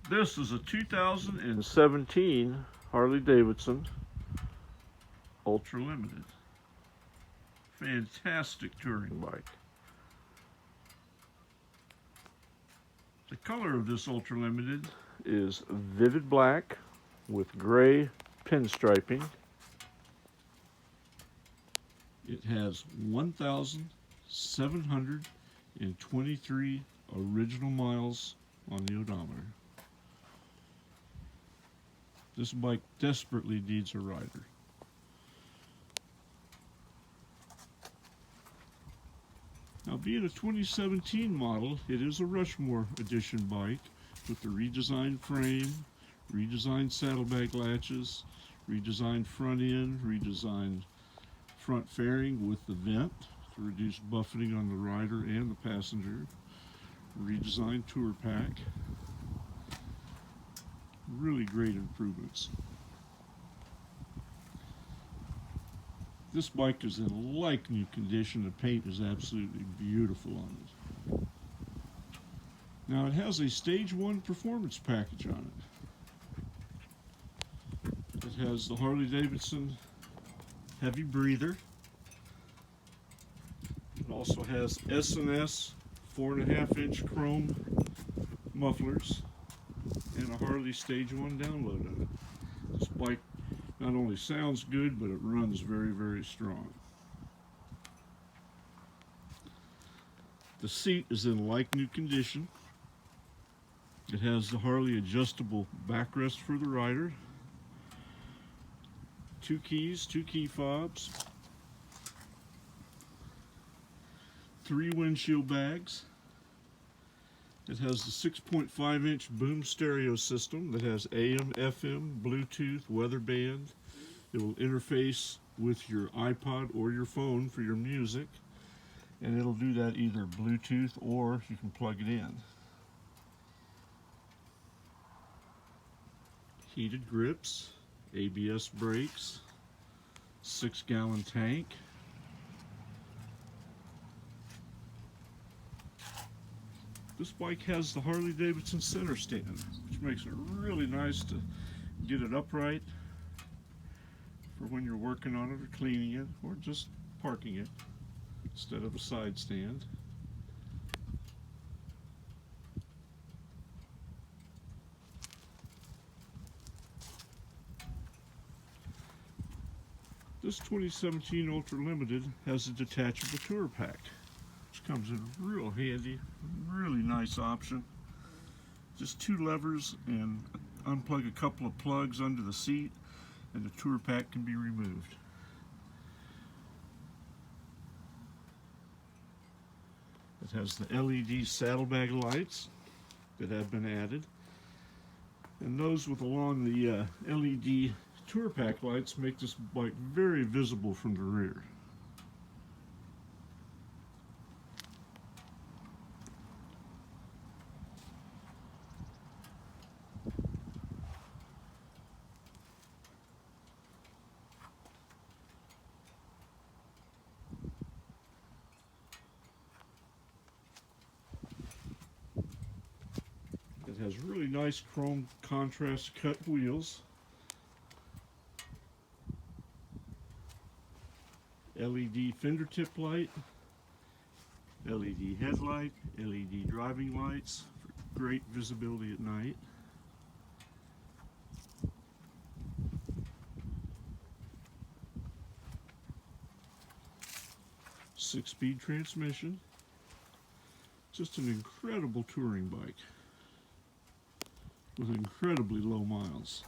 This is a 2017 Harley Davidson Ultra Limited. Fantastic touring bike. The color of this Ultra Limited is vivid black with gray pinstriping. It has 1,723 original miles on the odometer. This bike desperately needs a rider. Now, being a 2017 model, it is a Rushmore edition bike with the redesigned frame, redesigned saddlebag latches, redesigned front end, redesigned front fairing with the vent to reduce buffeting on the rider and the passenger, redesigned tour pack. Really great improvements. This bike is in like new condition. The paint is absolutely beautiful on it. Now, it has a stage 1 performance package on it. It has the Harley Davidson heavy breather. It also has S&S 4.5-inch chrome mufflers and a Harley stage 1 download on it. This bike not only sounds good, but it runs very, very strong. The seat is in like new condition. It has the Harley adjustable backrest for the rider, 2 keys, 2 key fobs, 3 windshield bags. It has the 6.5-inch boom stereo system that has AM, FM, Bluetooth, weather band. It will interface with your iPod or your phone for your music, and it'll do that either Bluetooth or you can plug it in. Heated grips, ABS brakes, 6-gallon tank. This bike has the Harley Davidson center stand, which makes it really nice to get it upright for when you're working on it or cleaning it or just parking it instead of a side stand. This 2017 Ultra Limited has a detachable tour pack, which comes in real handy, really nice option. Just 2 levers and unplug a couple of plugs under the seat and the tour pack can be removed. It has the LED saddlebag lights that have been added, and those with along the LED tour pack lights make this bike very visible from the rear. It has really nice chrome contrast cut wheels, LED fender tip light, LED headlight, LED driving lights for great visibility at night. Six-speed transmission. Just an incredible touring bike with incredibly low miles.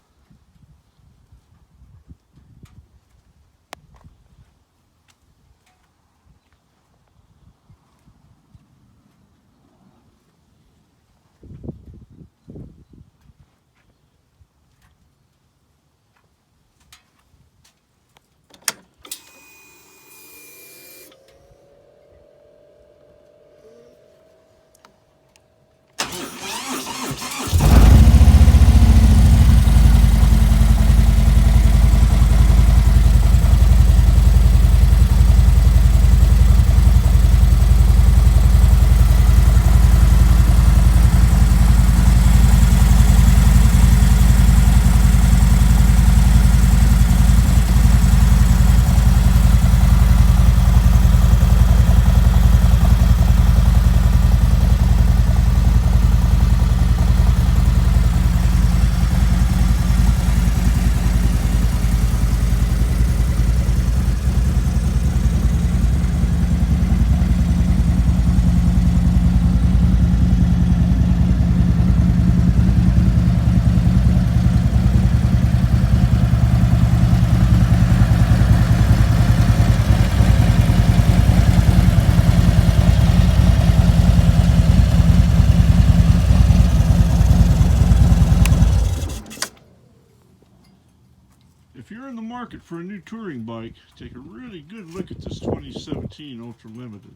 in the market for a new touring bike, take a really good look at this 2017 Ultra Limited.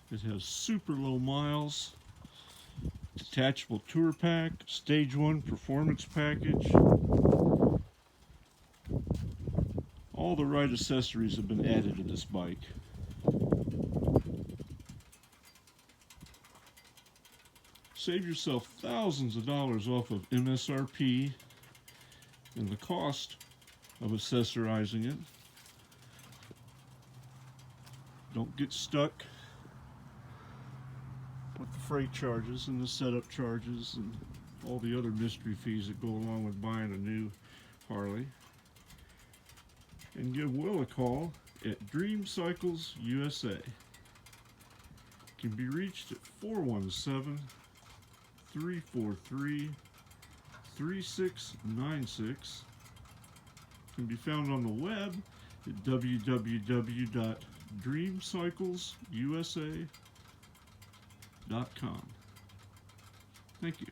It has super low miles, detachable tour pack, stage 1 performance package. All the right accessories have been added to this bike. Save yourself thousands of dollars off of MSRP and the cost of accessorizing it. Don't get stuck with the freight charges and the setup charges and all the other mystery fees that go along with buying a new Harley. And give Will a call at Dream Cycles USA. Can be reached at 417-343-3696. Can be found on the web at www.dreamcyclesusa.com. Thank you.